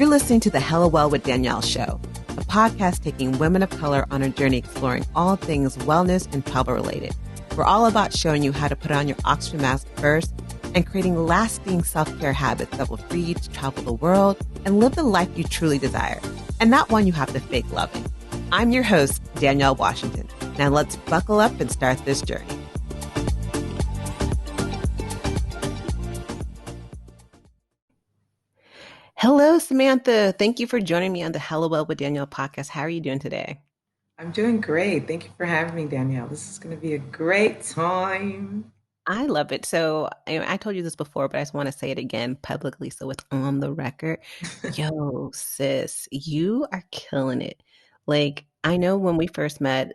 You're listening to the Hello Well with Danielle show, a podcast taking women of color on a journey exploring all things wellness and travel related. We're all about showing you how to put on your oxygen mask first and creating lasting self-care habits that will free you to travel the world and live the life you truly desire, and not one you have to fake loving. I'm your host, Danielle Washington. Now let's buckle up and start this journey. Hello, Samantha. Thank you for joining me on the Hello Well with Danielle podcast. How are you doing today? I'm doing great. Thank you for having me, Danielle. This is going to be a great time. I love it. So I told you this before, but I just want to say it again publicly so it's on the record. Yo, sis, you are killing it. Like, I know when we first met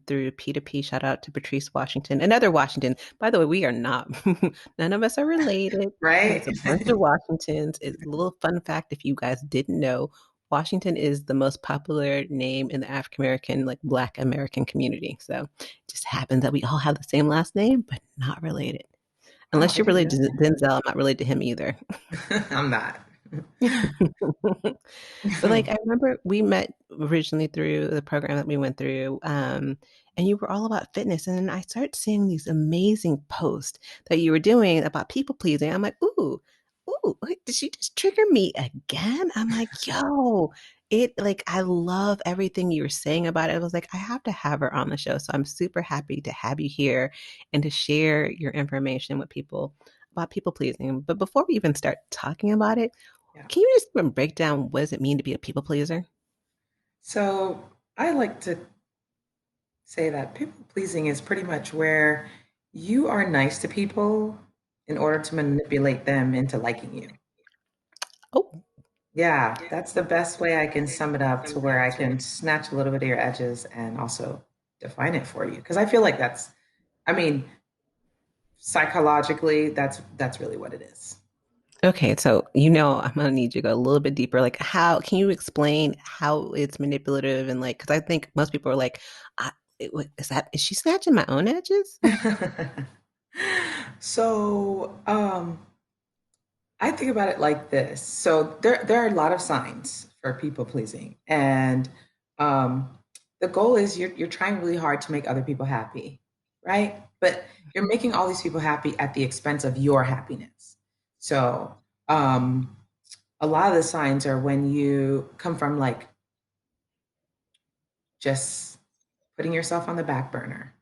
through P2P, shout out to Patrice Washington, another Washington. By the way, we are not, none of us are related, but Right? it's a bunch of Washingtons. It's a little fun fact if you guys didn't know, Washington is the most popular name in the African American, like Black American community. So it just happens that we all have the same last name, but not related. Wow, Unless I you're didn't related know to Denzel, I'm not related to him either. that. I'm not. But like I remember we met originally through the program that we went through, and you were all about fitness. And then I started seeing these amazing posts that you were doing about people pleasing. I'm like, ooh, wait, did she just trigger me again? I'm like, yo, I love everything you were saying about it. I was like, I have to have her on the show. So I'm super happy to have you here and to share your information with people about people pleasing. But before we even start talking about it, Yeah. can you just even break down what does it mean to be a people pleaser? So I like to say that people pleasing is pretty much where you are nice to people in order to manipulate them into liking you. Oh, Yeah, that's the best way I can sum it up to where I can snatch a little bit of your edges and also define it for you. Because I feel like I mean, psychologically, that's really what it is. okay. So, I'm going to need you to go a little bit deeper. Like, how can you explain how it's manipulative? And like, because I think most people are like, I, is she snatching my own edges? So, I think about it like this. So there are a lot of signs for people pleasing, and um, the goal is you're trying really hard to make other people happy, right? But you're making all these people happy at the expense of your happiness. So um, a lot of the signs are when you come from like just putting yourself on the back burner.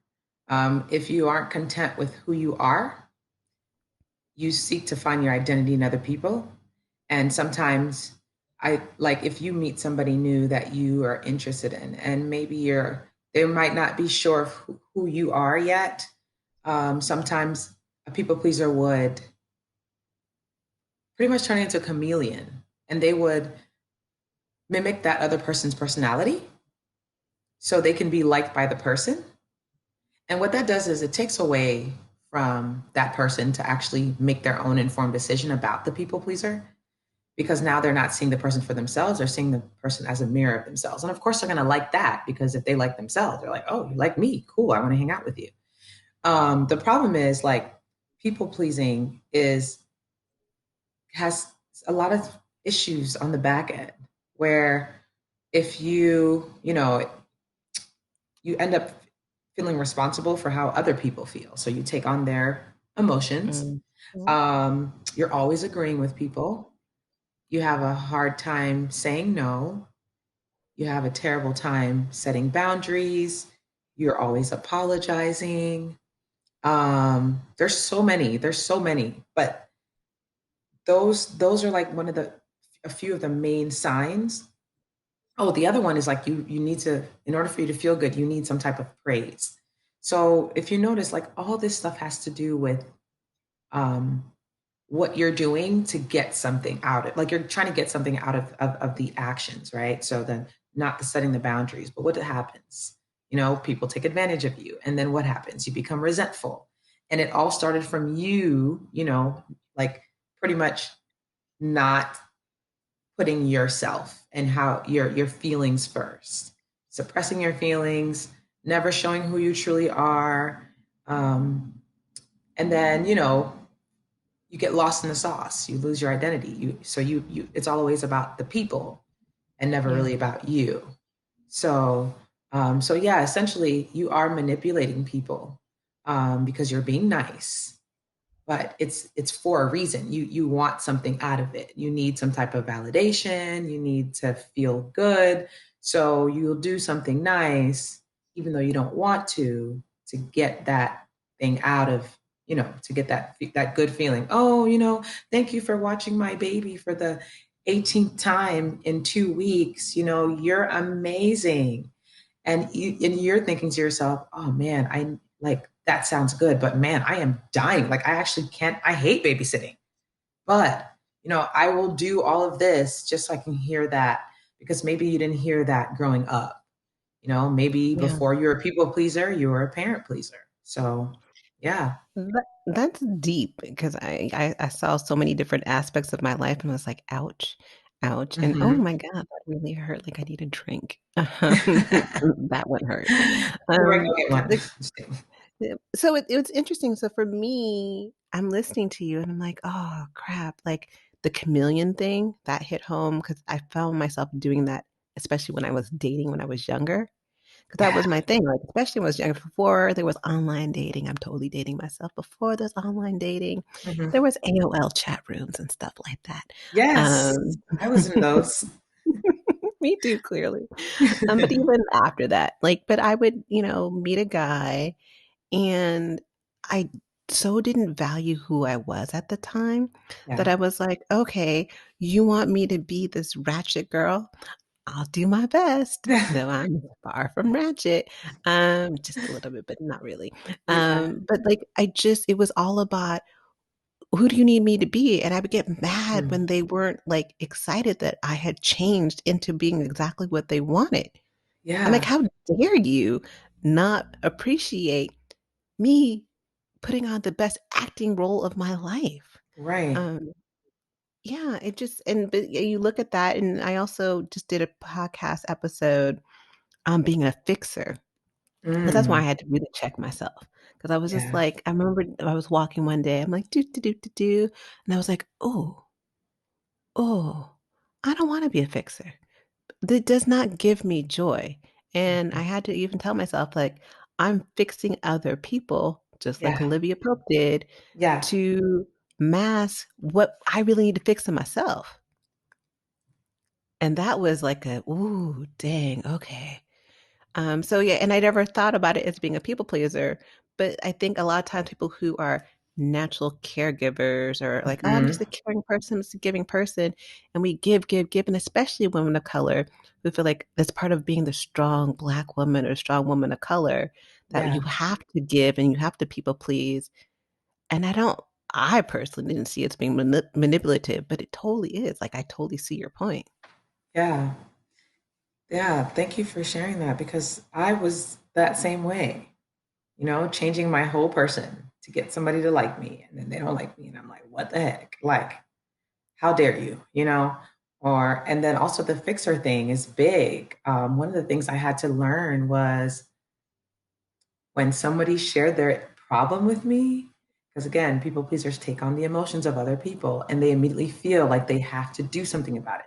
If you aren't content with who you are, you seek to find your identity in other people. And sometimes I like if you meet somebody new that you are interested in, and maybe they might not be sure of who you are yet. Sometimes a people pleaser would pretty much turn into a chameleon, and they would mimic that other person's personality so they can be liked by the person. And what that does is it takes away from that person to actually make their own informed decision about the people pleaser, because now they're not seeing the person for themselves, they're seeing the person as a mirror of themselves. And of course, they're going to like that because if they like themselves, they're like, oh, you like me? Cool. I want to hang out with you. The problem is like people pleasing has a lot of issues on the back end where if you end up feeling responsible for how other people feel. So you take on their emotions. Mhm. You're always agreeing with people. You have a hard time saying no. You have a terrible time setting boundaries. You're always apologizing. There's so many, but those are like a few of the main signs. Oh, the other one is like you need to, in order for you to feel good, you need some type of praise. So if you notice, like all this stuff has to do with um, what you're doing to get something out of, like you're trying to get something out of the actions, right? So then not the setting the boundaries, but what happens? People take advantage of you. And then what happens? You become resentful. And it all started from like pretty much not putting yourself and how your feelings first, suppressing your feelings, never showing who you truly are. And then, you get lost in the sauce. You lose your identity. You it's always about the people and never Yeah. really about you. So so yeah, essentially you are manipulating people because you're being nice, but it's for a reason. You want something out of it. You need some type of validation. You need to feel good. So you'll do something nice, even though you don't want to get that thing out of, to get that good feeling. Oh, thank you for watching my baby for the 18th time in 2 weeks. You're amazing. And you're thinking to yourself, oh man, I like that sounds good, but man, I am dying. Like I actually can't, I hate babysitting, but I will do all of this just so I can hear that, because maybe you didn't hear that growing up. Maybe Yeah. before you were a people pleaser, you were a parent pleaser. So yeah. That's deep because I saw so many different aspects of my life and I was like, ouch, ouch. And oh Hmm. my God, that really hurt. Like I need a drink. That one hurt. You might go get one. Like, so it's interesting. So for me, I'm listening to you and I'm like, oh crap. Like the chameleon thing that hit home because I found myself doing that, especially when I was dating when I was younger. Because that Yeah. was my thing, like, especially when I was younger. Before there was online dating, I'm totally dating myself. Before there's online dating, Hmm. there was AOL chat rooms and stuff like that. Yes, Um, I was in those. me too, clearly. But even after that, like, but I would, meet a guy, and I so didn't value who I was at the time that Yeah. I was like, okay, you want me to be this ratchet girl? I'll do my best, though I'm far from ratchet. Just a little bit, but not really. Yeah. But like it was all about who do you need me to be? And I would get mad Mm. when they weren't like excited that I had changed into being exactly what they wanted. I'm like, Yeah. how dare you not appreciate me putting on the best acting role of my life? Right. Um, yeah, it just but you look at that, and I also just did a podcast episode being a fixer. Because that's why I Mm. had to really check myself. Because I was just Yeah. like, I remember I was walking one day, I'm like, do, do, do, do, do. And I was like, oh, I don't want to be a fixer. That does not give me joy. And I Mhm. had to even tell myself, like, I'm fixing other people, just like Yeah. Olivia Pope did, Yeah. to mask what I really need to fix in myself. And that was like ooh, dang, okay. So yeah, and I never thought about it as being a people pleaser, but I think a lot of times people who are natural caregivers or like, oh, I'm just Mhm. a caring person, I'm just a giving person, and we give, give, give, and especially women of color who feel like that's part of being the strong Black woman or strong woman of color that you Yeah. have to give and you have to people please. And I personally didn't see it as being manipulative, but it totally is. Like I totally see your point. Yeah. Yeah. Thank you for sharing that, because I was that same way, changing my whole person to get somebody to like me. And then they don't like me. And I'm like, what the heck? Like, how dare you? And then also the fixer thing is big. One of the things I had to learn was when somebody shared their problem with me, because again, people pleasers take on the emotions of other people and they immediately feel like they have to do something about it.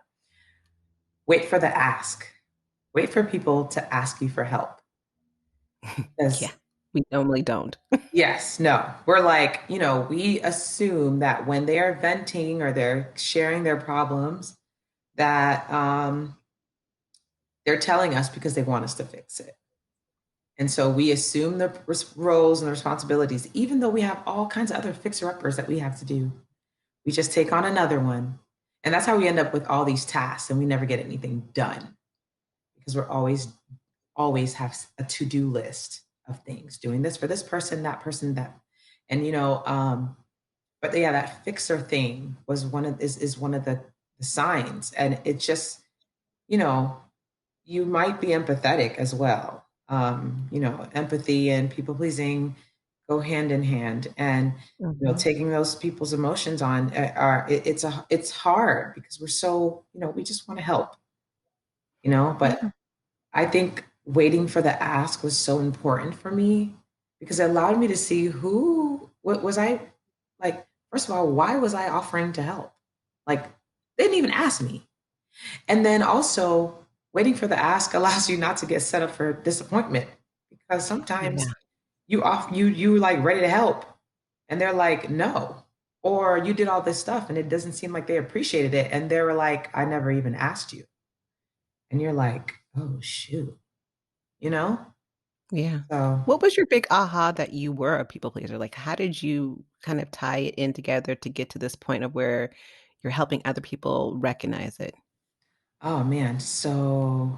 Wait for the ask. Wait for people to ask you for help. Yeah, Because, we normally don't. yes, no, we're like, we assume that when they are venting or they're sharing their problems, that they're telling us because they want us to fix it. And so we assume the roles and the responsibilities, even though we have all kinds of other fixer uppers that we have to do. We just take on another one. And that's how we end up with all these tasks and we never get anything done, because we're always have a to-do list of things, doing this for this person, that person, that. And but yeah, that fixer thing was is one of the signs. And it just, you know, you might be empathetic as well. Empathy and people pleasing go hand in hand, and Mhm. taking those people's emotions on it's hard because we're so we just want to help, Yeah. but I think waiting for the ask was so important for me because it allowed me to see who what was I like. first of all, why was I offering to help? Like, they didn't even ask me. And then also, waiting for the ask allows you not to get set up for disappointment because Yeah. sometimes you like ready to help and they're like no, or you did all this stuff and it doesn't seem like they appreciated it and they were like I never even asked you, and you're like oh shoot, you know. Yeah. So What was your big aha that you were a people pleaser? Like, how did you kind of tie it in together to get to this point of where you're helping other people recognize it? oh man, so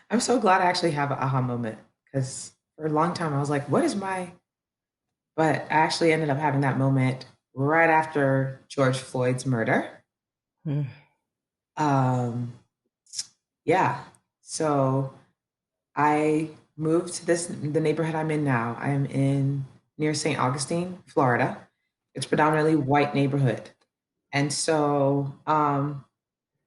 I'm so glad I actually have an aha moment because for a long time I was like what is my, but I actually ended up having that moment right after George Floyd's murder. Mm. um yeah, so I moved to the neighborhood I'm in now. I am in near St. Augustine, Florida. It's predominantly white neighborhood. And so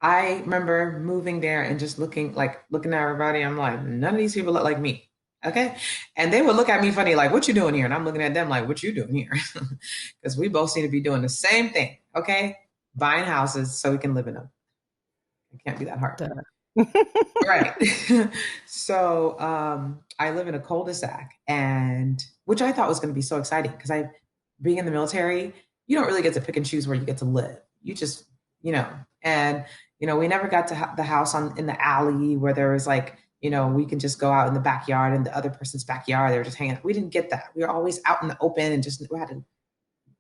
I remember moving there and just looking at everybody. I'm like, none of these people look like me. Okay. And they would look at me funny, like, what you doing here? And I'm looking at them like, what you doing here? Because we both seem to be doing the same thing. Okay. Buying houses so we can live in them. It can't be that hard. Duh. Right. So I live in a cul-de-sac, and which I thought was going to be so exciting because I, being in the military, you don't really get to pick and choose where you get to live. You just, you know, and we never got to the house on in the alley where there was like, we can just go out in the backyard and the other person's backyard. They were just hanging out. We didn't get that. We were always out in the open and just we had to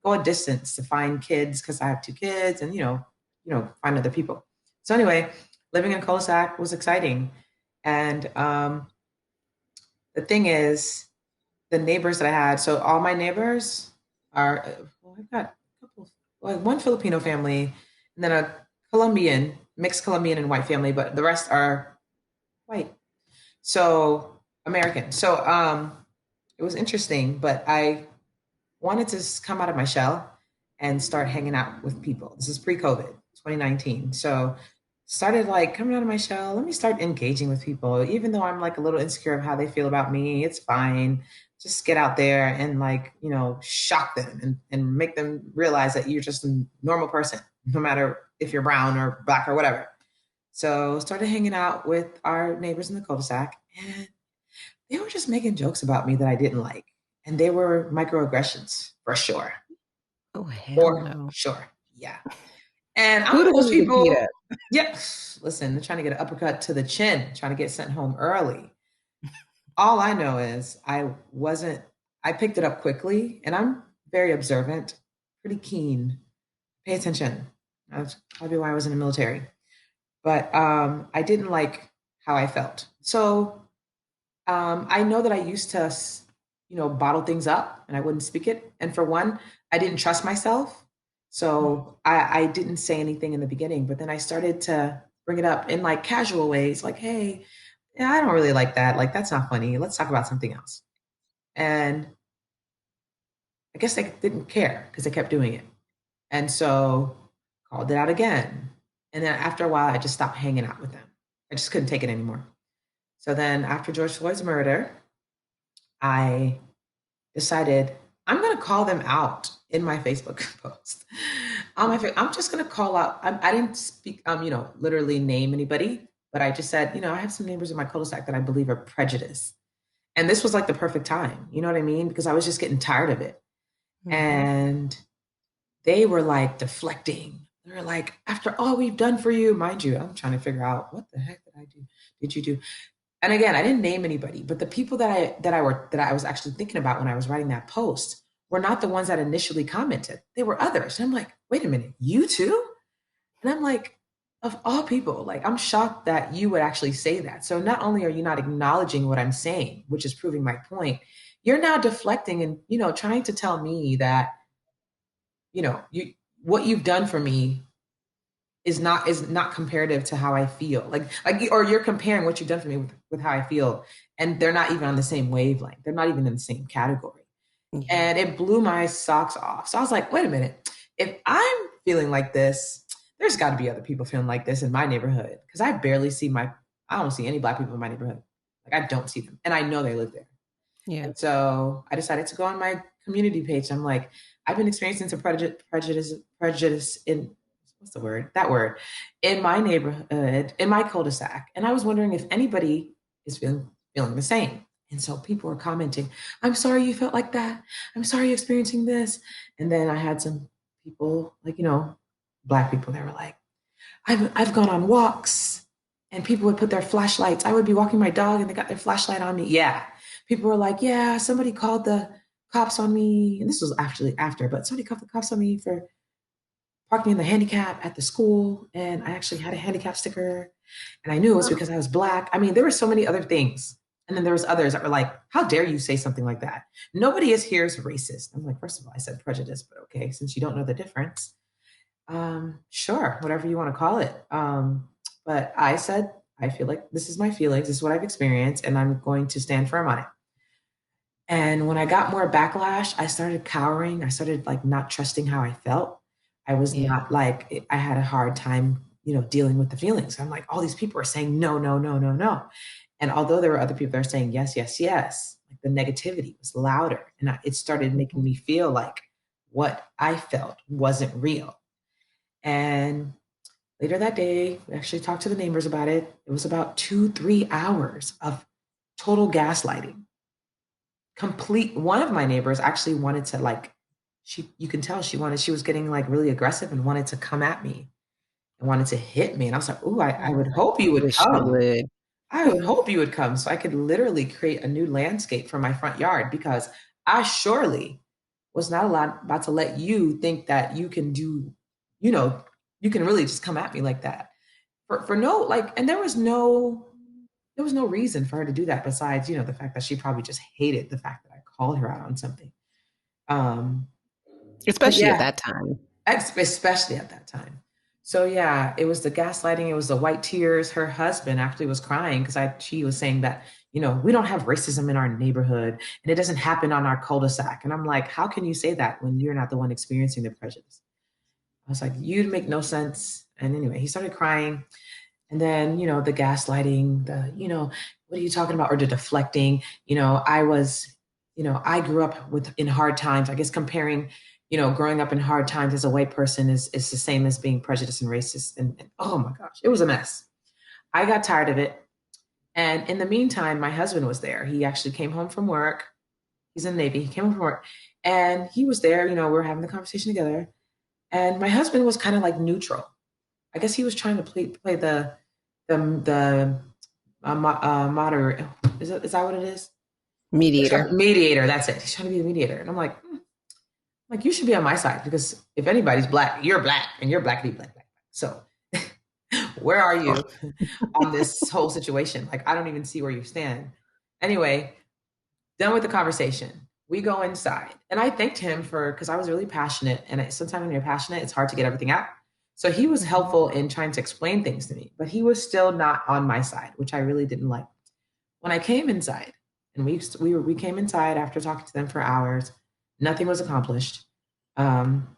go a distance to find kids because I have two kids and find other people. So anyway, living in cul-de-sac was exciting. And the thing is, the neighbors that I had, so all my neighbors are, well, I've got a couple, like one Filipino family, and then a Colombian, mixed Colombian and white family, but the rest are white. So American. So it was interesting, but I wanted to come out of my shell and start hanging out with people. This is pre-COVID, 2019. So started like coming out of my shell. Let me start engaging with people, even though I'm like a little insecure of how they feel about me. It's fine. Just get out there and like, shock them and make them realize that you're just a normal person, no matter if you're brown or black or whatever. So started hanging out with our neighbors in the cul-de-sac, and they were just making jokes about me that I didn't like. And they were microaggressions for sure. Oh, hell For no. sure. Yeah. And I'm Who one do of we those need to beat people, up? yeah, listen, they're trying to get an uppercut to the chin, trying to get sent home early. All I know is I picked it up quickly and I'm very observant, pretty keen, pay attention. That's probably why I was in the military. But I didn't like how I felt. So I know that I used to, bottle things up and I wouldn't speak it. And for one, I didn't trust myself. So I didn't say anything in the beginning, but then I started to bring it up in like casual ways, like, hey, yeah, I don't really like that. Like, that's not funny. Let's talk about something else. And I guess they didn't care because they kept doing it. And so called it out again. And then after a while, I just stopped hanging out with them. I just couldn't take it anymore. So then after George Floyd's murder, I decided I'm going to call them out in my Facebook post. I'm just going to call out. I didn't speak, literally name anybody, but I just said, I have some neighbors in my cul-de-sac that I believe are prejudiced. And this was like the perfect time. You know what I mean? Because I was just getting tired of it. Mm-hmm. And they were like deflecting. They were like, after all we've done for you, mind you, I'm trying to figure out what the heck did I do? Did you do? And again, I didn't name anybody, but the people that I was actually thinking about when I was writing that post were not the ones that initially commented. They were others. And I'm like, wait a minute, you too? And I'm like, of all people, like I'm shocked that you would actually say that. So not only are you not acknowledging what I'm saying, which is proving my point, you're now deflecting and trying to tell me that you what you've done for me is not comparative to how I feel. Like or you're comparing what you've done for me with how I feel, and they're not even on the same wavelength. They're not even in the same category. Yeah. And it blew my socks off. So I was like, wait a minute. If I'm feeling like this, there's got to be other people feeling like this in my neighborhood because I don't see any black people in my neighborhood. Like I don't see them, and I know they live there. Yeah. And so I decided to go on my community page. I'm like, I've been experiencing some prejudice in what's the word? That word in my neighborhood, in my cul-de-sac, and I was wondering if anybody is feeling the same. And so people were commenting, "I'm sorry you felt like that. I'm sorry you're experiencing this." And then I had some people, like black people, that were like, I've gone on walks and people would put their flashlights. I would be walking my dog and they got their flashlight on me. Yeah. People were like, yeah, somebody called the cops on me. And this was actually after, but somebody called the cops on me for parking in the handicap at the school. And I actually had a handicap sticker and I knew it was because I was black. I mean, there were so many other things. And then there was others that were like, how dare you say something like that? Nobody is here is racist. I'm like, first of all, I said prejudice, but okay, since you don't know the difference, sure, whatever you want to call it. But I said, I feel like this is my feelings, this is what I've experienced, and I'm going to stand firm on it. And when I got more backlash, I started cowering. I started like not trusting how I felt. I was Yeah. not like, I had a hard time, dealing with the feelings. I'm like, all these people are saying no, no, no, no, no. And although there were other people that are saying yes, yes, yes, like the negativity was louder. And it started making me feel like what I felt wasn't real. And later that day, we actually talked to the neighbors about it. It was about 2, 3 hours of total gaslighting. Complete. One of my neighbors actually wanted to like, you can tell she was getting like really aggressive and wanted to come at me and wanted to hit me. And I was like, ooh, I would I hope you would wish you come. would. I would hope you would come so I could literally create a new landscape for my front yard because I surely was not about to let you think that you can do, you know, you can really just come at me like that. For no like and there was no reason for her to do that besides, the fact that she probably just hated the fact that I called her out on something. Um but Especially at yeah, that time. especially at that time. So yeah, it was the gaslighting, it was the white tears. Her husband actually was crying because I she was saying that, we don't have racism in our neighborhood and it doesn't happen on our cul-de-sac. And I'm like, how can you say that when you're not the one experiencing the prejudice? I was like, you'd make no sense. And anyway, he started crying. And then, the gaslighting, what are you talking about? Or the deflecting, I grew up in hard times. I guess comparing, growing up in hard times as a white person is the same as being prejudiced and racist. And oh my gosh, it was a mess. I got tired of it. And in the meantime, my husband was there. He actually came home from work. He's in the Navy. He came home from work and he was there. We were having the conversation together. And my husband was kind of like neutral. I guess he was trying to play the moderator. Is that what it is? Mediator. Mediator. That's it. He's trying to be the mediator, and I'm like, like you should be on my side because if anybody's black, you're black, and you're black, black, black, black. So where are you on this whole situation? Like I don't even see where you stand. Anyway, done with the conversation. We go inside, and I thanked him for because I was really passionate, and sometimes when you're passionate, it's hard to get everything out. So he was Mhm. helpful in trying to explain things to me, but he was still not on my side, which I really didn't like. When I came inside, and we came inside after talking to them for hours, nothing was accomplished. Um,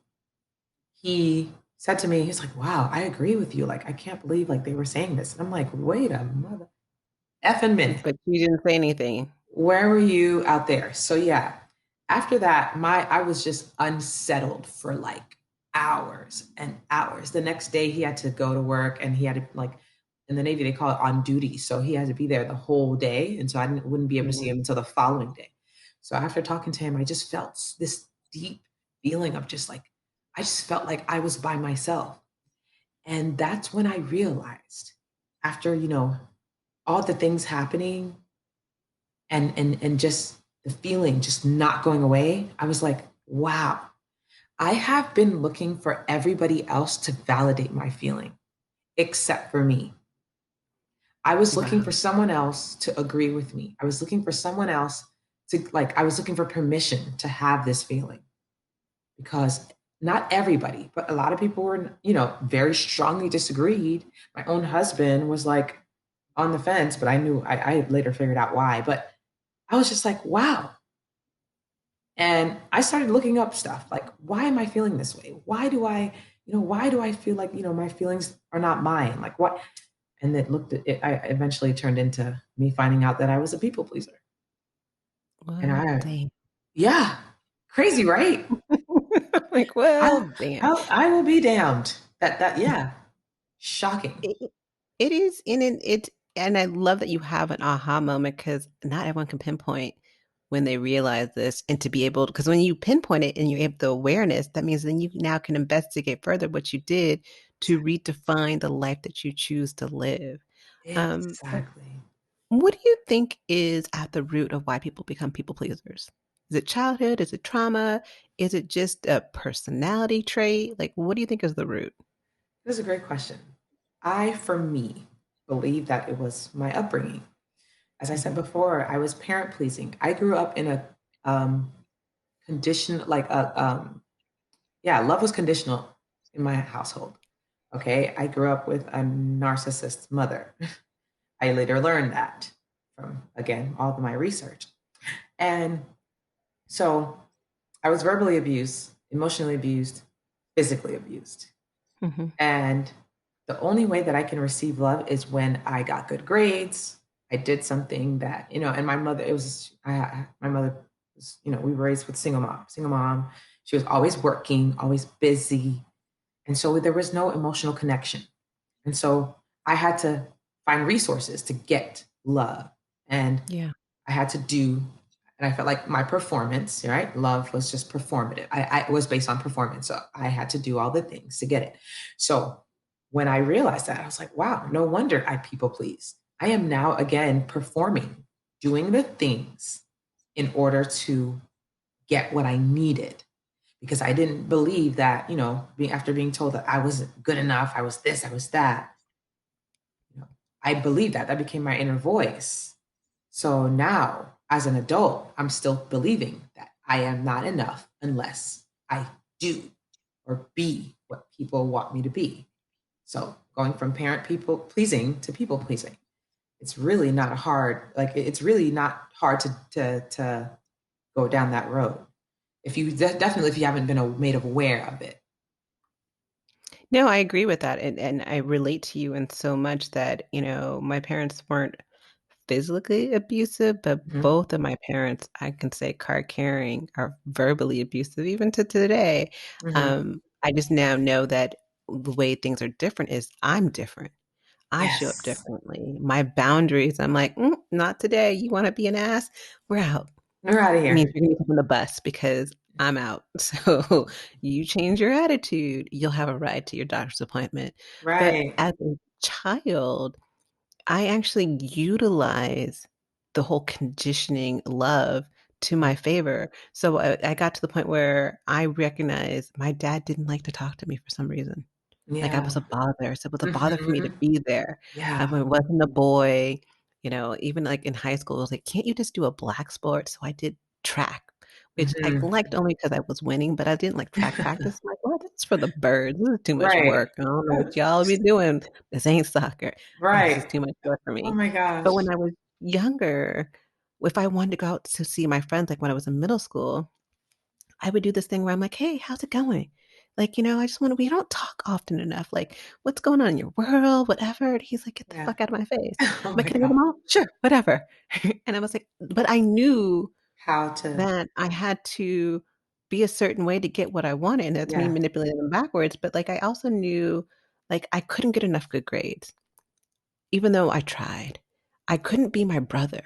he said to me, he's like, "Wow, I agree with you. Like, I can't believe like they were saying this." And I'm like, "Wait a mother effing minute." But you didn't say anything. Where were you out there? So yeah, after that, I was just unsettled for like hours and hours. The next day he had to go to work and he had to like in the Navy they call it on duty. So he had to be there the whole day. And so wouldn't be able to see Mhm. him until the following day. So after talking to him, I just felt this deep feeling of just like I just felt like I was by myself. And that's when I realized after, all the things happening and just the feeling just not going away, I was like, wow, I have been looking for everybody else to validate my feeling except for me. I was looking Wow. for someone else to agree with me. I was looking for someone else I was looking for permission to have this feeling because not everybody, but a lot of people were, very strongly disagreed. My own husband was like on the fence, but I later figured out why. But I was just like, wow, and I started looking up stuff like, why am I feeling this way? Why do I feel like, my feelings are not mine? Like what? And it looked at it, I eventually turned into me finding out that I was a people pleaser. And What I, the yeah, Crazy, right? Like, well, I, damn. I will be damned. Yeah, shocking. It, it is in it, and I love that you have an aha moment because not everyone can pinpoint when they realize this, and to be able, because when you pinpoint it and you have the awareness, that means then you now can investigate further what you did to redefine the life that you choose to live. But Exactly. what do you think is at the root of why people become people pleasers? Is it childhood? Is it trauma? Is it just a personality trait? Like, what do you think is the root? This is a great question. For me, believe that it was my upbringing. As I said Hmm. before, I was parent pleasing. I grew up in a um, condition, like yeah, love was conditional in my household. Okay. I grew up with a narcissist mother. I later learned that from, again, all of my research. And so I was verbally abused, emotionally abused, physically abused. Hmm. And the only way that I can receive love is when I got good grades. I did something that, and my mother, my mother was, we were raised with single mom. She was always working, always busy. And so there was no emotional connection. And so I had to find resources to get love. And Yeah. I had to do, and I felt like my performance, right? Love was just performative. I was based on performance. So I had to do all the things to get it. So when I realized that, I was like, wow, no wonder I people please. I am now again performing, doing the things in order to get what I needed because I didn't believe that, after being told that I wasn't good enough, I was this, I was that, I believed that. That became my inner voice. So now, as an adult, I'm still believing that I am not enough unless I do or be what people want me to be. So going from parent people pleasing to people pleasing, it's really not hard. Like it's really not hard to go down that road. If you definitely if you haven't been made aware of it. No, I agree with that. And I relate to you in so much that, my parents weren't physically abusive, but Hmm. both of my parents, I can say card carrying, are verbally abusive even to today. Hmm. I just now know that the way things are different is I'm different. I show up Yes, differently. My boundaries, I'm like, not today. You want to be an ass? We're out. we're out of It means here. you're going to be on the bus because I'm out. So you change your attitude, you'll have a ride to your doctor's appointment. But Right. as a child, I actually utilize the whole conditioning love to my favor. So I got to the point where I recognized my dad didn't like to talk to me for some reason. Like I Yeah. was a bother. So it was a bother for me to Hmm. be there. I Yeah. wasn't a boy, even like in high school, I was like, can't you just do a black sport? So I did track, which I Hmm. liked only because I was winning, but I didn't like track practice. I'm like, well, that's for the birds. This is too much Right. work. I don't know what y'all be doing. This ain't soccer. This is Right. too much work for Oh me. my But gosh. when I was younger, if I wanted to go out to see my friends, like when I was in middle school, I would do this thing where I'm like, "Hey, how's it going?" Like, I just want to, we don't talk often enough. Like, what's going on in your world, whatever. And he's like, get the Yeah. fuck out of my face. Oh I'm like, my can I go to God. the mall? Sure, whatever. And I was like, but I knew How to, that I had to be a certain way to get what I wanted. And that's me yeah. manipulating them backwards. But like, I also knew like I couldn't get enough good grades, even though I tried. I couldn't be my brother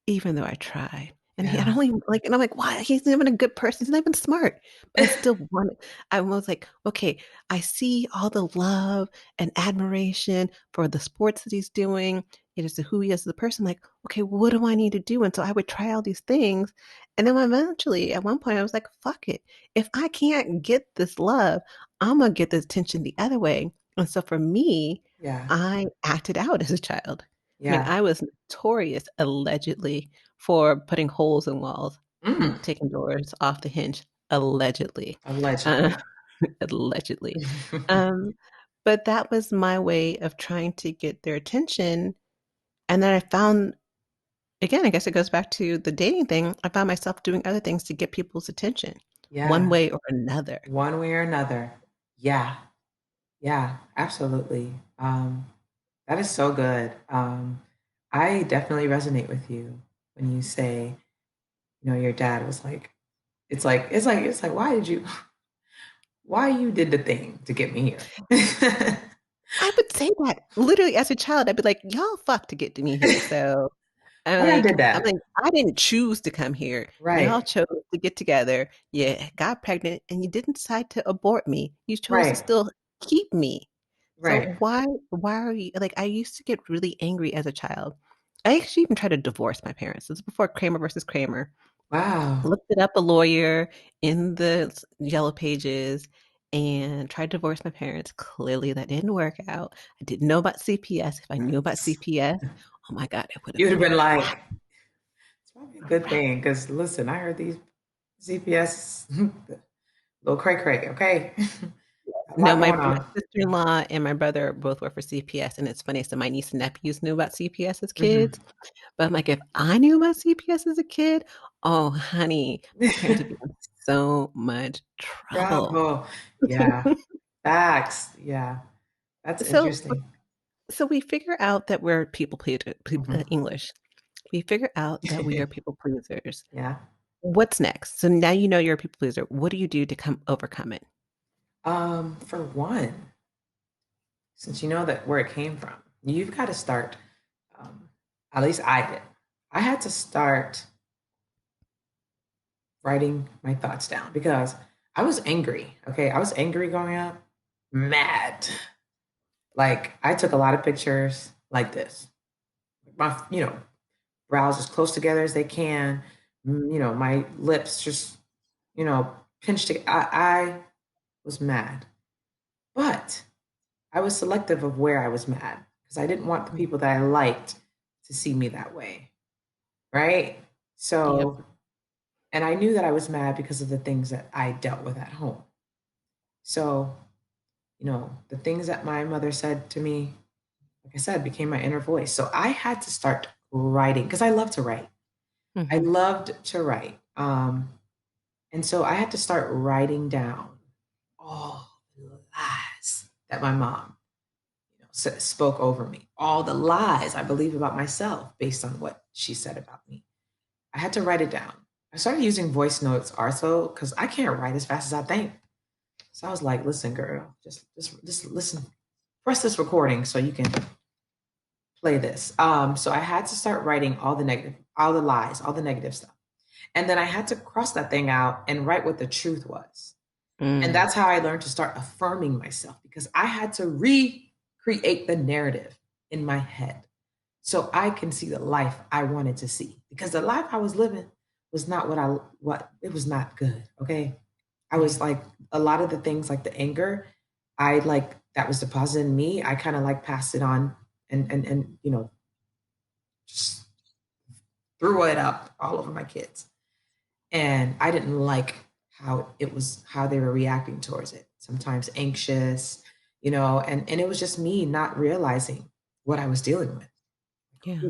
even though I tried. And he, I Yeah. don't even like, and I'm like, why? He's not even a good person. He's not even smart. But I still wanted, I was like, okay, I see all the love and admiration for the sports that he's doing. It is who he is as a person. Like, okay, what do I need to do? And so I would try all these things. And then eventually, at one point, I was like, fuck it. If I can't get this love, I'm going to get this attention the other way. And so for me, Yeah. I acted out as a child. I mean, Yeah. I was notorious, allegedly, for putting holes in walls Mm. and taking doors off the hinge, allegedly. Uh, Allegedly. allegedly. Um, but that was my way of trying to get their attention. And then I found, again, I guess it goes back to the dating thing. I found myself doing other things to get people's attention, one Yeah. way or another. One way or another. Yeah. Yeah. Absolutely. That is so good. I definitely resonate with you when you say, your dad was like it's like why you did the thing to get me here? I would say that literally as a child. I'd be like, y'all fuck to get to me here. So Why I did I'm that? like, I didn't choose to come here. Y'all Right, chose to get together. You got pregnant and you didn't decide to abort me. You chose to right, still keep me. So right. why are you like I used to get really angry as a child. I actually even tried to divorce my parents. This is before Kramer versus Kramer. Wow. Looked it up a lawyer in the yellow pages and tried to divorce my parents. Clearly that didn't work out. I didn't know about CPS. If I knew about CPS, oh my God, it would have You would have been been a like, wrap, it's probably a a good wrap. thing because listen, I heard these CPS little cray cray. Okay, a No, lot going my on. sister-in-law and my brother both work for CPS, and it's funny. So my niece and nephews knew about CPS as kids, Hmm. but I'm like, if I knew about CPS as a kid, oh honey, my parents would be in so much trouble. Bravo. Yeah. Facts. Yeah. That's So, interesting. so we figure out that we're people pleasers. Hmm. English. We figure out that we are people pleasers. Yeah. What's next? So now you know you're a people pleaser. What do you do to come overcome it? For one, since you know that where it came from, you've got to start. Um, at least I did. I had to start writing my thoughts down because I was angry. Okay, I was angry growing up, mad. Like I took a lot of pictures like this. My, brows as close together as they can. My lips just, pinched together. I was mad, but I was selective of where I was mad because I didn't want the Mm. people that I liked to see me that way, right? Yep. So, and I knew that I was mad because of the things that I dealt with at home. So, the things that my mother said to me, like I said, became my inner voice. So I had to start writing because I love to write. I Hmm. loved to write. And so I had to start writing down all the lies that my mom, spoke over me, all the lies I believe about myself based on what she said about me. I had to write it down. I started using voice notes also because I can't write as fast as I think. So I was like, listen, girl, just listen, press this recording so you can play this. So I had to start writing all the negative, all the lies, all the negative stuff. And then I had to cross that thing out and write what the truth was. And Mm. that's how I learned to start affirming myself because I had to recreate the narrative in my head so I can see the life I wanted to see. Because the life I was living was not what it was not good. Okay. I Yeah. was like a lot of the things like the anger, I like that was deposited in me. I kind of like passed it on and just threw it up all over my kids. And I didn't like how they were reacting towards it. Sometimes anxious, and it was just me not realizing what I was dealing with, Yeah.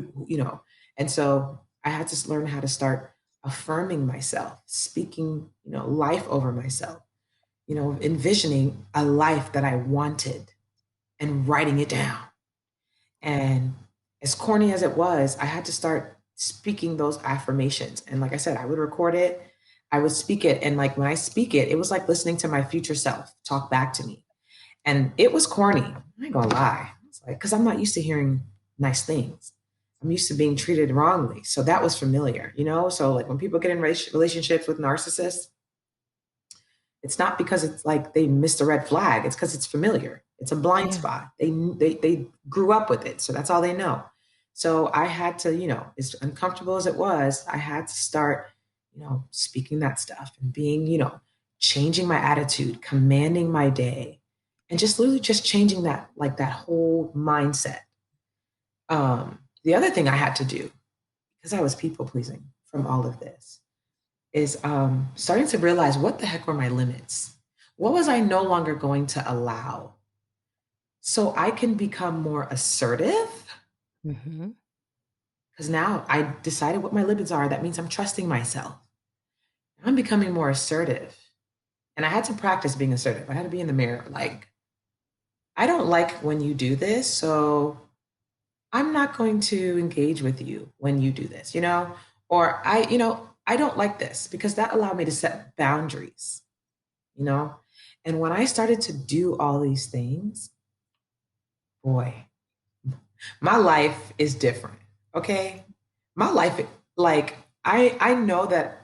and so I had to learn how to start affirming myself, speaking, life over myself, envisioning a life that I wanted and writing it down. And as corny as it was, I had to start speaking those affirmations. And like I said, I would record it, I would speak it. And like when I speak it, it was like listening to my future self talk back to me. And it was corny. I ain't gonna lie. It's like, because I'm not used to hearing nice things. I'm used to being treated wrongly. So that was familiar, So like when people get in relationships with narcissists, it's not because it's like they missed a red flag. It's because it's familiar. It's a blind Yeah. spot. They grew up with it, so that's all they know. So I had to, as uncomfortable as it was, I had to start, speaking that stuff and being, changing my attitude, commanding my day, and just literally just changing that, like that whole mindset. The other thing I had to do because I was people pleasing from all of this is starting to realize what the heck were my limits? What was I no longer going to allow? So I can become more assertive Hmm. because now I decided what my limits are. That means I'm trusting myself. I'm becoming more assertive. And I had to practice being assertive. I had to be in the mirror like, I don't like when you do this. So I'm not going to engage with you when you do this, Or I don't like this because that allowed me to set boundaries, you know? And when I started to do all these things, boy, my life is different. Okay. My life, like, I know that,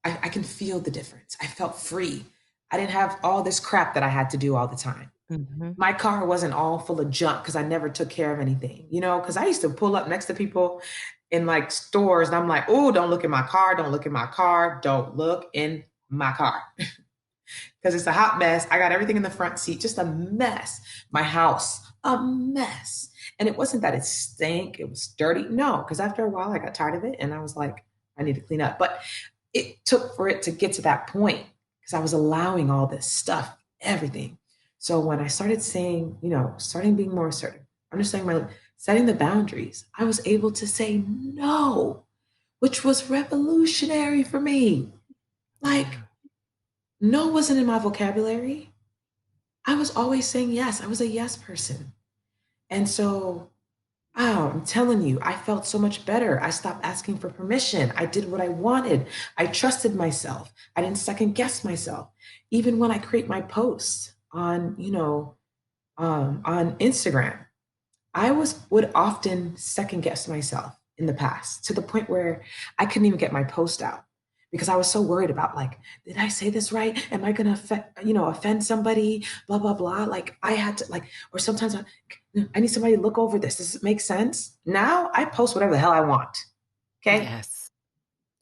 I can feel the difference. I felt free. I didn't have all this crap that I had to do all the time. Mhm. My car wasn't all full of junk because I never took care of anything, because I used to pull up next to people in like stores and I'm like, oh, don't look in my car, don't look in my car, don't look in my car. Because it's a hot mess. I got everything in the front seat, just a mess. My house, a mess. And it wasn't that it stank, it was dirty. No, because after a while I got tired of it and I was like, I need to clean up. But it took for it to get to that point because I was allowing all this stuff, everything. So when I started saying, starting being more assertive, understanding my setting the boundaries, I was able to say no, which was revolutionary for me. Like, Yeah. no wasn't in my vocabulary. I was always saying yes. I was a yes person. And so, oh, I'm telling you, I felt so much better. I stopped asking for permission. I did what I wanted. I trusted myself. I didn't second guess myself. Even when I create my posts on, on Instagram, I would often second guess myself in the past to the point where I couldn't even get my post out because I was so worried about like, did I say this right? Am I gonna offend somebody? Blah blah blah. Like I had to like, or sometimes I need somebody to look over this. Does it make sense? Now I post whatever the hell I want. Okay. Yes.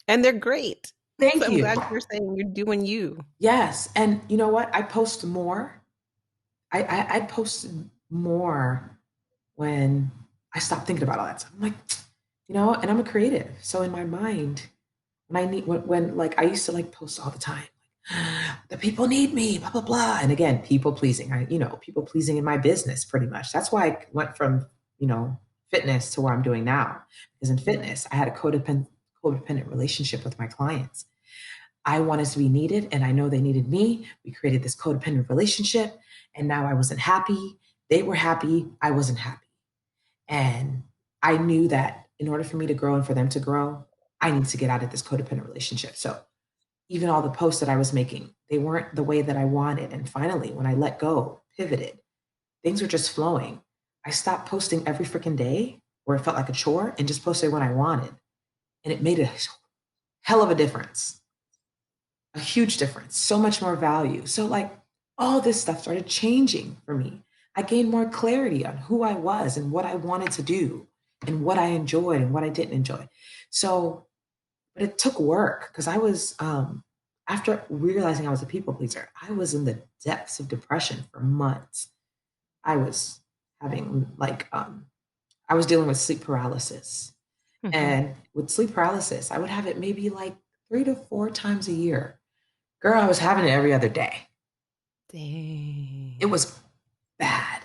And they're great. So Thank I'm you. glad you're saying you're doing you. Yes. And you know what? I post more. I posted more when I stopped thinking about all that stuff. I'm like, and I'm a creative. So in my mind, when like I used to like post all the time, like, the people need me, blah blah blah. And again, people pleasing. People pleasing in my business pretty much. That's why I went from, you know, fitness to where I'm doing now. Because in fitness, I had a codependent relationship with my clients. I wanted to be needed and I know they needed me. We created this codependent relationship and now I wasn't happy. They were happy. I wasn't happy. And I knew that in order for me to grow and for them to grow, I need to get out of this codependent relationship. So even all the posts that I was making, they weren't the way that I wanted. And finally, when I let go, pivoted, things were just flowing. I stopped posting every freaking day where it felt like a chore and just posted when I wanted. And it made a hell of a difference, a huge difference, so much more value. So, like, all this stuff started changing for me. I gained more clarity on who I was and what I wanted to do and what I enjoyed and what I didn't enjoy. So, but it took work because I was, after realizing I was a people pleaser, I was in the depths of depression for months. I was having, like, I was dealing with sleep paralysis. Mhm. And with sleep paralysis, I would have it maybe like 3 to 4 times a year. Girl, I was having it every other day. It Dang. was bad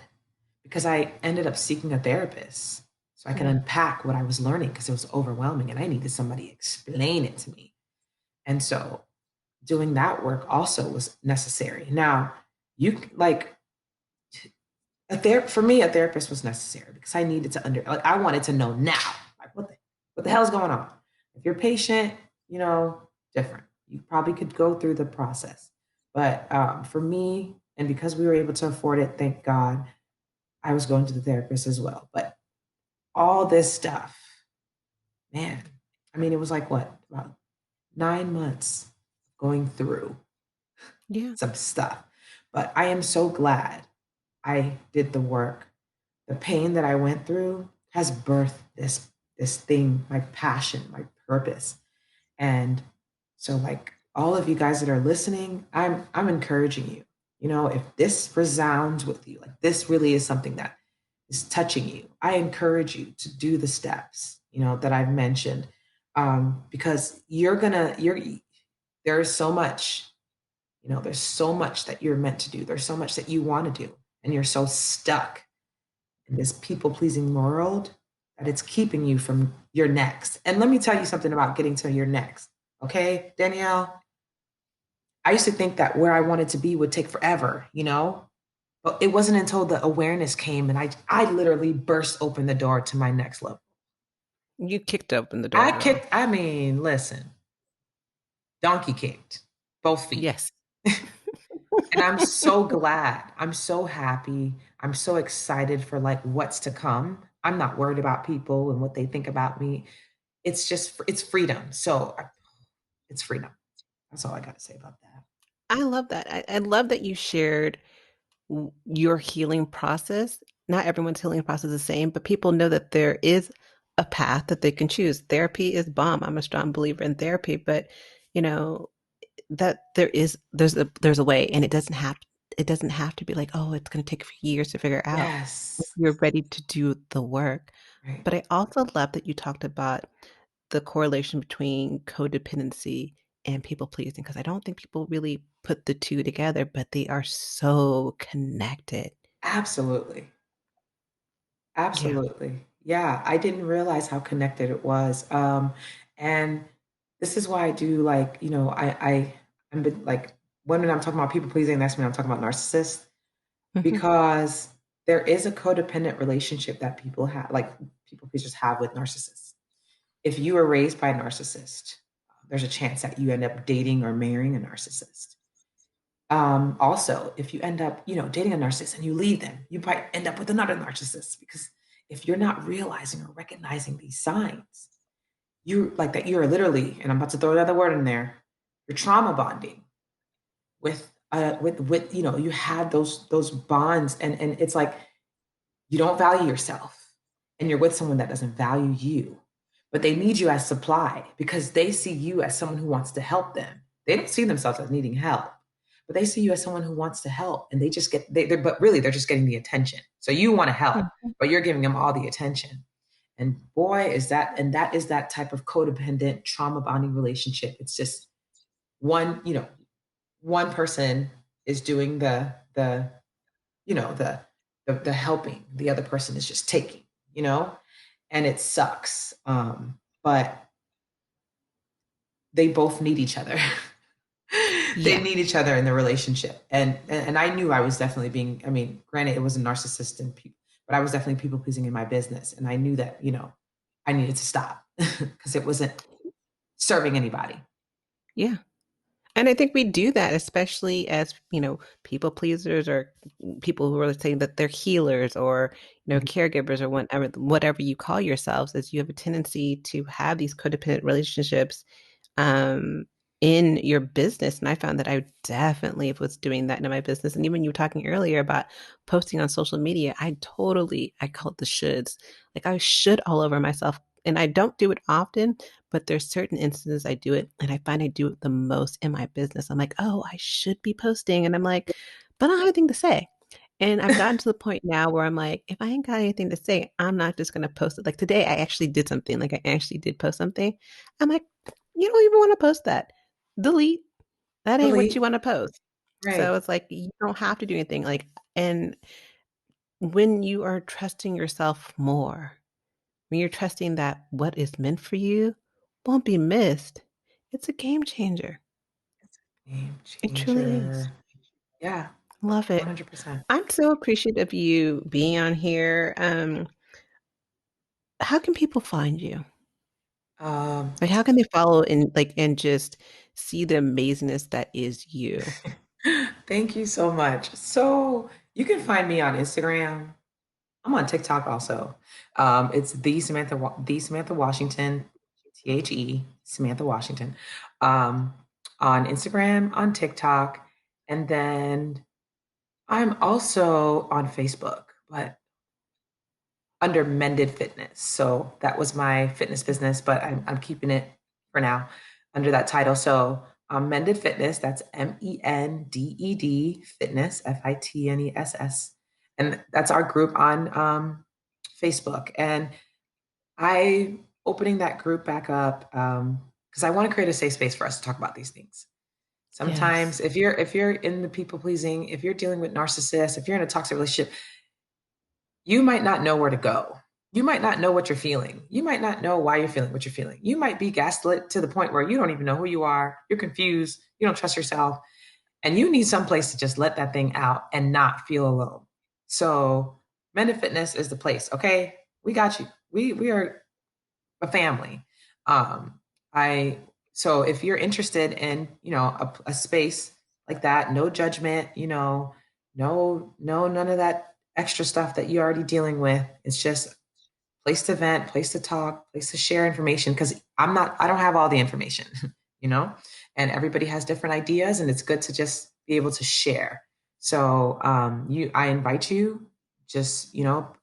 because I ended up seeking a therapist so I can Yeah. unpack what I was learning because it was overwhelming and I needed somebody to explain it to me. And so doing that work also was necessary. Now, you like for me, a therapist was necessary because I needed to like I wanted to know now, like what the hell's going on. If you're patient, different. You probably could go through the process, but for me, and because we were able to afford it, thank God, I was going to the therapist as well. But all this stuff, man, I mean, it was like what about 9 months going through Yeah. some stuff. But I am so glad I did the work. The pain that I went through has birthed this thing, my passion, my purpose. And so like all of you guys that are listening, I'm encouraging you. If this resounds with you, like this really is something that is touching you, I encourage you to do the steps, that I've mentioned. Because there's so much, there's so much that you're meant to do. There's so much that you want to do. And you're so stuck in this people pleasing world that it's keeping you from your next. And let me tell you something about getting to your next. Okay, Danielle, I used to think that where I wanted to be would take forever, but it wasn't until the awareness came and I literally burst open the door to my next level. You kicked open the door, girl. I mean, listen. donkey kicked, both feet. Yes. And I'm so glad. I'm so happy. I'm so excited for like what's to come. I'm not worried about people and what they think about me. It's just it's freedom. So it's freedom. That's all I got to say about that. I love that. I love that you shared your healing process. Not everyone's healing process is the same, but people know that there is a path that they can choose. Therapy is bomb. I'm a strong believer in therapy, but you know that there's a way, and it doesn't have to be like, oh, it's going to take years to figure out. Yes. You're ready to do the work. Right. But I also love that you talked about the correlation between codependency and people pleasing, because I don't think people really put the two together, but they are so connected. Absolutely. Yeah. Absolutely. Yeah, I didn't realize how connected it was. And this is why I do like, I'm been like when I'm talking about people pleasing, that's when I'm talking about narcissists, Mhm. because there is a codependent relationship that people have, like people pleasers have with narcissists. If you were raised by a narcissist, there's a chance that you end up dating or marrying a narcissist. Also, if you end up, dating a narcissist and you leave them, you might end up with another narcissist because if you're not realizing or recognizing these signs, you like that you're literally, and I'm about to throw another word in there, you're trauma bonding with you have those bonds, and it's like you don't value yourself and you're with someone that doesn't value you, but they need you as supply because they see you as someone who wants to help them. They don't see themselves as needing help, but they see you as someone who wants to help, and they just but really they're just getting the attention. So you want to help, Mhm. but you're giving them all the attention. And boy, that is that type of codependent trauma bonding relationship. It's just one, one person is doing you know, the the helping, the other person is just taking, and it sucks. But they both need each other. They Yeah. need each other in the relationship. And I knew I was definitely being, I mean, granted, it was a narcissist and people, but I was definitely people pleasing in my business. And I knew that, I needed to stop because it wasn't serving anybody. Yeah. And I think we do that, especially as, people pleasers or people who are saying that they're healers or, Mhm. caregivers or whatever you call yourselves, is you have a tendency to have these codependent relationships um, in your business. And I found that I definitely was doing that in my business. And even you were talking earlier about posting on social media, I call it the shoulds. Like I should all over myself. And I don't do it often, but there's certain instances I do it. And I find I do it the most in my business. I'm like, oh, I should be posting. And I'm like, but I don't have anything to say. And I've gotten to the point now where I'm like, if I ain't got anything to say, I'm not just going to post it. Like today, I actually did something. Like I actually did post something. I'm like, you don't even want to post that. Delete. That ain't what you Delete. want to post. So Right. it's like you don't have to do anything. Like, and when you are trusting yourself more, when you're trusting that what is meant for you won't be missed, it's a game changer. Game It truly is. changer. Yeah, Love it. 100%. I'm so appreciative of you being on here. How can people find you? Um, Like, how can they follow and just see the amazingness that is you? Thank you so much. So you can find me on Instagram. I'm on TikTok also. It's the Samantha Washington, Samantha Washington, um, on Instagram, on TikTok, and then I'm also on Facebook, but under Mended Fitness. So that was my fitness business, but I'm keeping it for now under that title. So Mended Fitness, that's Mended Fitness, Fitness. And that's our group on Facebook. And I opening that group back up because I want to create a safe space for us to talk about these things. Yes. Sometimes if you're in the people pleasing, if you're dealing with narcissists, if you're in a toxic relationship, you might not know where to go. You might not know what you're feeling. You might not know why you're feeling what you're feeling. You might be gaslit to the point where you don't even know who you are. You're confused. You don't trust yourself. And you need some place to just let that thing out and not feel alone. So, Mended Fitness is the place. Okay. We got you. We are a family. Um, I So if you're interested in, a space like that, no judgment, none of that extra stuff that you're already dealing with. It's just place to vent, place to talk, place to share information. Because I don't have all the information, you know, and everybody has different ideas, and it's good to just be able to share. So I invite you, just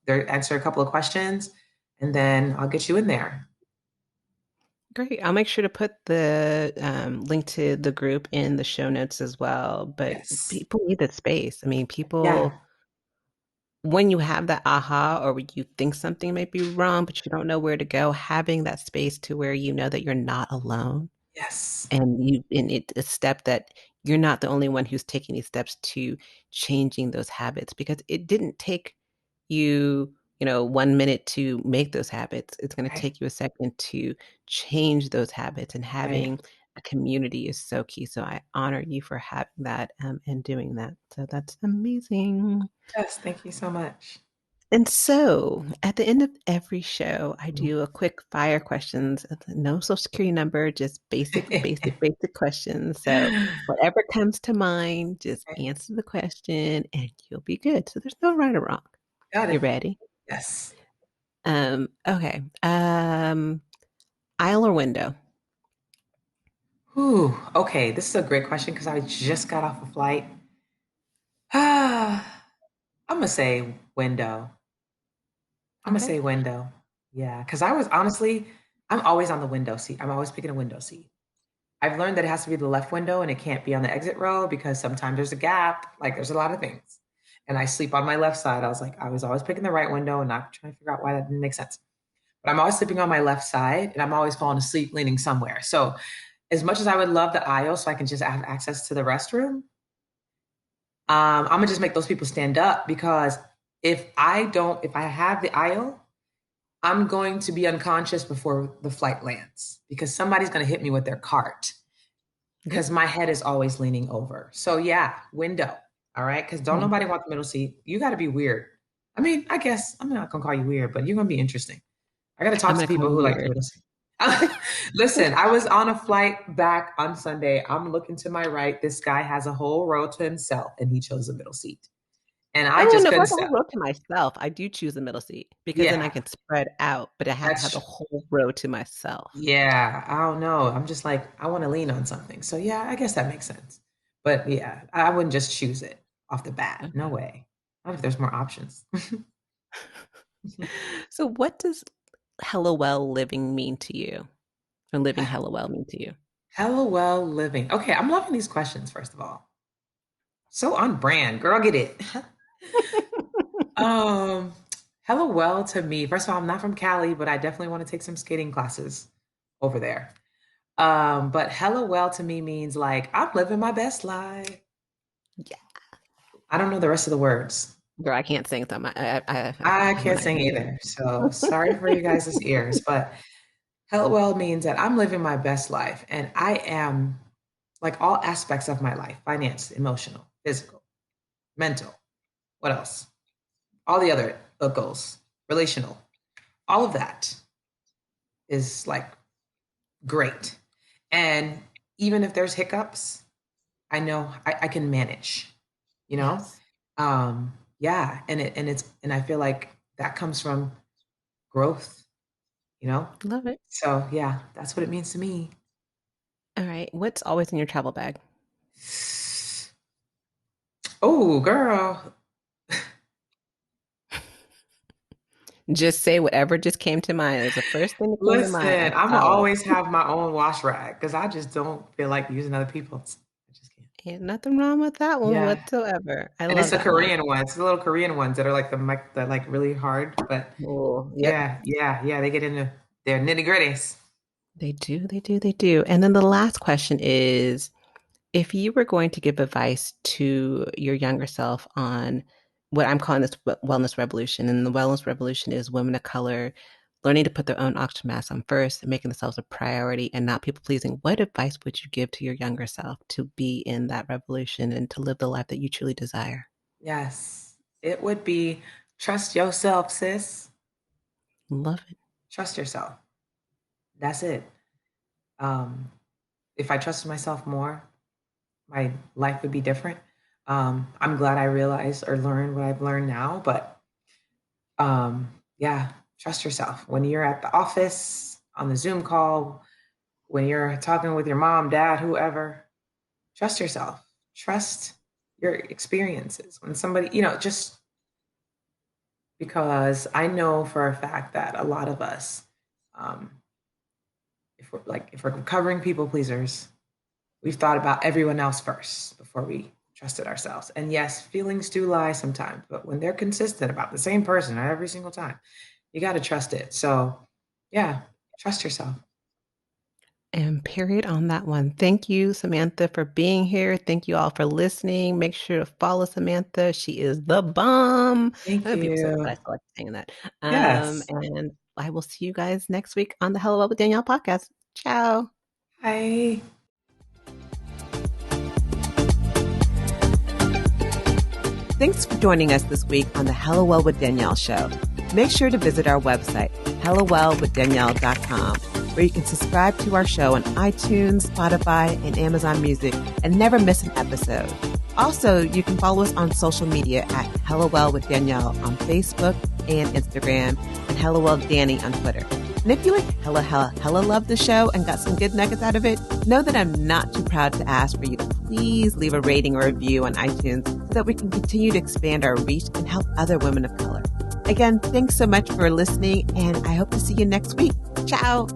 there, answer a couple of questions, and then I'll get you in there. Great. I'll make sure to put the link to the group in the show notes as well. But Yes. people need that space. I mean, Yeah. people, when you have that aha or when you think something might be wrong, but you don't know where to go, having that space to where you know that you're not alone Yes. and it a step that you're not the only one who's taking these steps to changing those habits because it didn't take you 1 minute to make those habits. It's going to Right. take you a second to change those habits, and Right. having a community is so key. So I honor you for having that and doing that. So that's amazing. Yes. Thank you so much. And so at the end of every show, I Mhm. do a quick fire questions. No social security number, just basic questions. So whatever comes to mind, just Okay. answer the question and you'll be good. So there's no right or wrong. Got You it. ready? Yes. Okay. Aisle or window? Ooh, okay. This is a great question because I just got off a flight. Ah, I'm gonna say window. I'm gonna Okay. say window. Yeah, because I was honestly, I'm always on the window seat. I'm always picking a window seat. I've learned that it has to be the left window and it can't be on the exit row because sometimes there's a gap. Like there's a lot of things. And I sleep on my left side. I was always picking the right window and not trying to figure out why that didn't make sense. But I'm always sleeping on my left side and I'm always falling asleep leaning somewhere. So as much as I would love the aisle so I can just have access to the restroom, I'm gonna just make those people stand up because if I have the aisle, I'm going to be unconscious before the flight lands because somebody's gonna hit me with their cart Yep. because my head is always leaning over. So yeah, window. All right, because don't Mhm. nobody want the middle seat. You got to be weird. I mean, I guess I'm not gonna call you weird, but you're gonna be interesting. I got to I'm talk to gonna call people you who like the weird. middle seat. Listen, I was on a flight back on Sunday. I'm looking to my right. This guy has a whole row to himself, and he chose the middle seat, and I Oh, just no, if I couldn't have the stop. whole row to myself, I do choose the middle seat because then I Yeah, can spread out, but I have to have the that's whole row to myself. yeah. I don't know. I'm just like I want to lean on something. So yeah, I guess that makes sense. But yeah, I wouldn't just choose it off the bat. No Okay. way. Not if there's more options. So what does hello well living mean to you? Or living hello well mean to you? Hello, well living. Okay, I'm loving these questions. First of all, so on brand, girl. Get it. Um, Hello, well to me. First of all, I'm not from Cali, but I definitely want to take some skating classes over there. But hello, well to me means like I'm living my best life. Yeah. I don't know the rest of the words. Girl, I can't sing, so I I'm can't not sing gonna either. So sorry for you guys' ears, but hello, well means that I'm living my best life and I am like all aspects of my life, finance, emotional, physical, mental. What else? All the other goals, relational, all of that is like great. And even if there's hiccups, I know I can manage, you know? Yes. Yeah. And I feel like that comes from growth, you know? Love it. So yeah, that's what it means to me. All right. What's always in your travel bag? Oh, girl. Just say whatever just came to mind. It was the first thing that came to mind. Listen, That's I'm gonna solid. always have my own wash rag because I just don't feel like using other people's. I just can't. Ain't nothing wrong with that one Yeah. whatsoever. I And it's love the that one. Korean ones, the little Korean ones that are like the like really hard, but Oh, yep. yeah, yeah, yeah, they get into their nitty gritties. They do, they do, they do. And then the last question is, if you were going to give advice to your younger self on what I'm calling this wellness revolution, and the wellness revolution is women of color learning to put their own oxygen mask on first and making themselves a priority and not people pleasing, what advice would you give to your younger self to be in that revolution and to live the life that you truly desire? Yes, it would be trust yourself, sis. Love it. Trust yourself. That's it. Um, if I trusted myself more, my life would be different. I'm glad I realized or learned what I've learned now, but yeah, trust yourself. When you're at the office, on the Zoom call, when you're talking with your mom, dad, whoever, trust yourself. Trust your experiences. When somebody, just because I know for a fact that a lot of us, um, if we're recovering people pleasers, we've thought about everyone else first before we trusted ourselves. And yes, feelings do lie sometimes, but when they're consistent about the same person every single time, you got to trust it. So, yeah, trust yourself. And period on that one. Thank you, Samantha, for being here. Thank you all for listening. Make sure to follow Samantha. She is the bomb. I Thank know people say that, but I you. still like saying that. Yes. And I will see you guys next week on the Hello Well with Danielle podcast. Ciao. Hi. Thanks for joining us this week on the Hello Well with Danielle show. Make sure to visit our website, hellowellwithdanielle.com, where you can subscribe to our show on iTunes, Spotify, and Amazon Music and never miss an episode. Also, you can follow us on social media at Hello Well with Danielle on Facebook and Instagram, and Hello Well Danny on Twitter. And if you hella love the show and got some good nuggets out of it, know that I'm not too proud to ask for you to please leave a rating or review on iTunes so that we can continue to expand our reach and help other women of color. Again, thanks so much for listening, and I hope to see you next week. Ciao.